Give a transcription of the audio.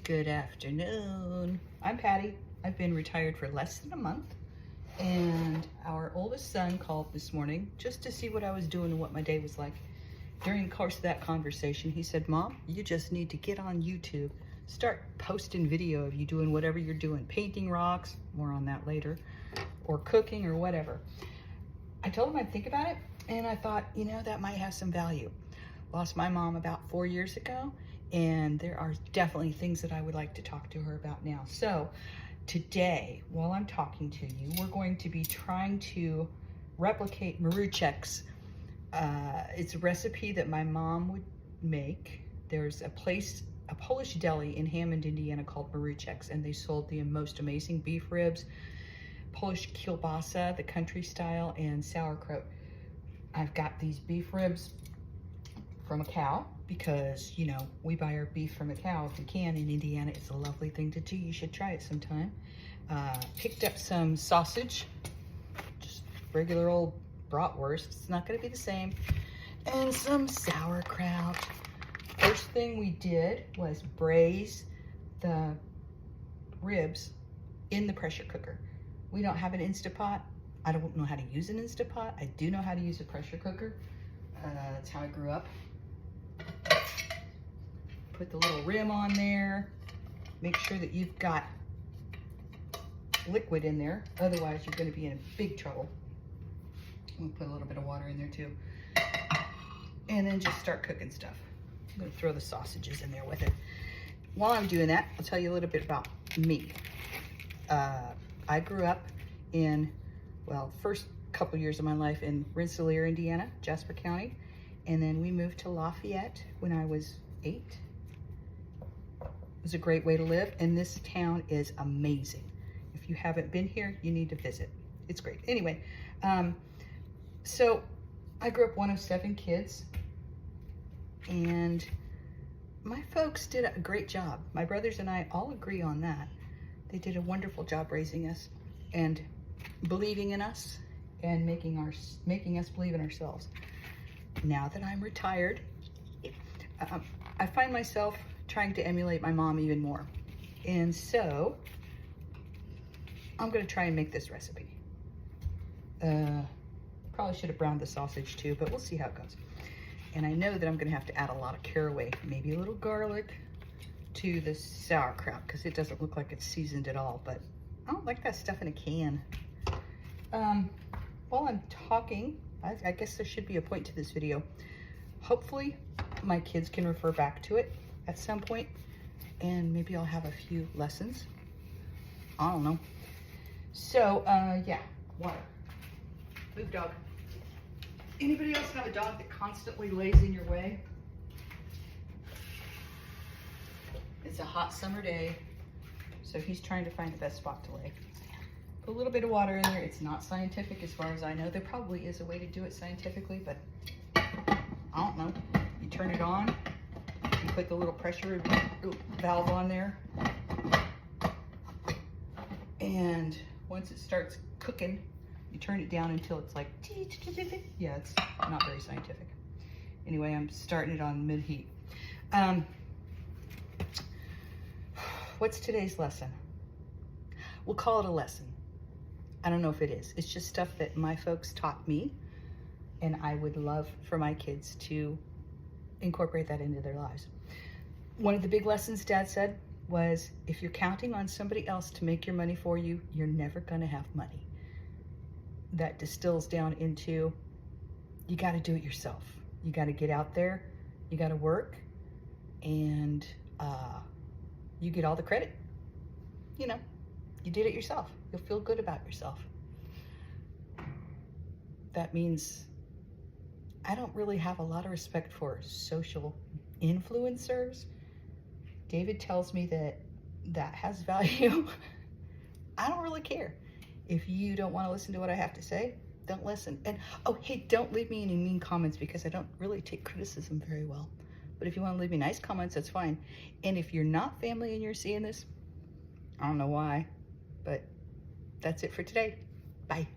Good afternoon. I'm Patty. I've been retired for less than a month, and our oldest son called this morning just to see what I was doing and what my day was like. During the course of that conversation, he said, "Mom, you just need to get on YouTube. Start posting video of you doing whatever you're doing, painting rocks," more on that later, or cooking or whatever. I told him I'd think about it, and I thought, that might have some value. Lost my mom about 4 years ago, and there are definitely things that I would like to talk to her about now. So today, while I'm talking to you, we're going to be trying to replicate Maruszczak's. It's a recipe that my mom would make. There's a Polish deli in Hammond, Indiana called Maruszczak's, and they sold the most amazing beef ribs, Polish kielbasa, the country style, and sauerkraut. I've got these beef ribs from a cow because, we buy our beef from a cow if we can in Indiana. It's a lovely thing to do. You should try it sometime. Picked up some sausage, just regular old bratwurst. It's not going to be the same. And some sauerkraut. First thing we did was braise the ribs in the pressure cooker. We don't have an Instapot. I don't know how to use an Instapot. I do know how to use a pressure cooker. That's how I grew up. Put the little rim on there. Make sure that you've got liquid in there. Otherwise, you're going to be in big trouble. I'm going to put a little bit of water in there too. And then just start cooking stuff. I'm going to throw the sausages in there with it. While I'm doing that, I'll tell you a little bit about me. I grew up in, first couple years of my life in Rensselaer, Indiana, Jasper County. And then we moved to Lafayette when I was 8. It was a great way to live, and this town is amazing. If you haven't been here, you need to visit. It's great. Anyway, so I grew up one of 7 kids, and my folks did a great job. My brothers and I all agree on that. They did a wonderful job raising us and believing in us and making us believe in ourselves. Now that I'm retired, I find myself trying to emulate my mom even more. And so I'm going to try and make this recipe. Probably should have browned the sausage too, but we'll see how it goes. And I know that I'm going to have to add a lot of caraway, maybe a little garlic to the sauerkraut, because it doesn't look like it's seasoned at all, but I don't like that stuff in a can. While I'm talking, I guess there should be a point to this video. Hopefully my kids can refer back to it at some point, and maybe I'll have a few lessons. I don't know. So, yeah, water. Move, dog. Anybody else have a dog that constantly lays in your way? It's a hot summer day, so he's trying to find the best spot to lay. Put a little bit of water in there. It's not scientific as far as I know. There probably is a way to do it scientifically, but I don't know. You turn it on, you put the little pressure valve on there, and once it starts cooking, you turn it down until it's like, yeah, it's not very scientific. Anyway, I'm starting it on mid-heat. What's today's lesson? We'll call it a lesson. I don't know if it is. It's just stuff that my folks taught me, and I would love for my kids to incorporate that into their lives. One of the big lessons Dad said was, if you're counting on somebody else to make your money for you, you're never gonna have money. That distills down into, you gotta do it yourself. You gotta get out there, you gotta work, and you get all the credit. You did it yourself. You'll feel good about yourself. That means I don't really have a lot of respect for social influencers. David tells me that has value. I don't really care. If you don't want to listen to what I have to say, don't listen. And oh, hey, don't leave me any mean comments, because I don't really take criticism very well. But if you want to leave me nice comments, that's fine. And if you're not family and you're seeing this, I don't know why, but that's it for today. Bye.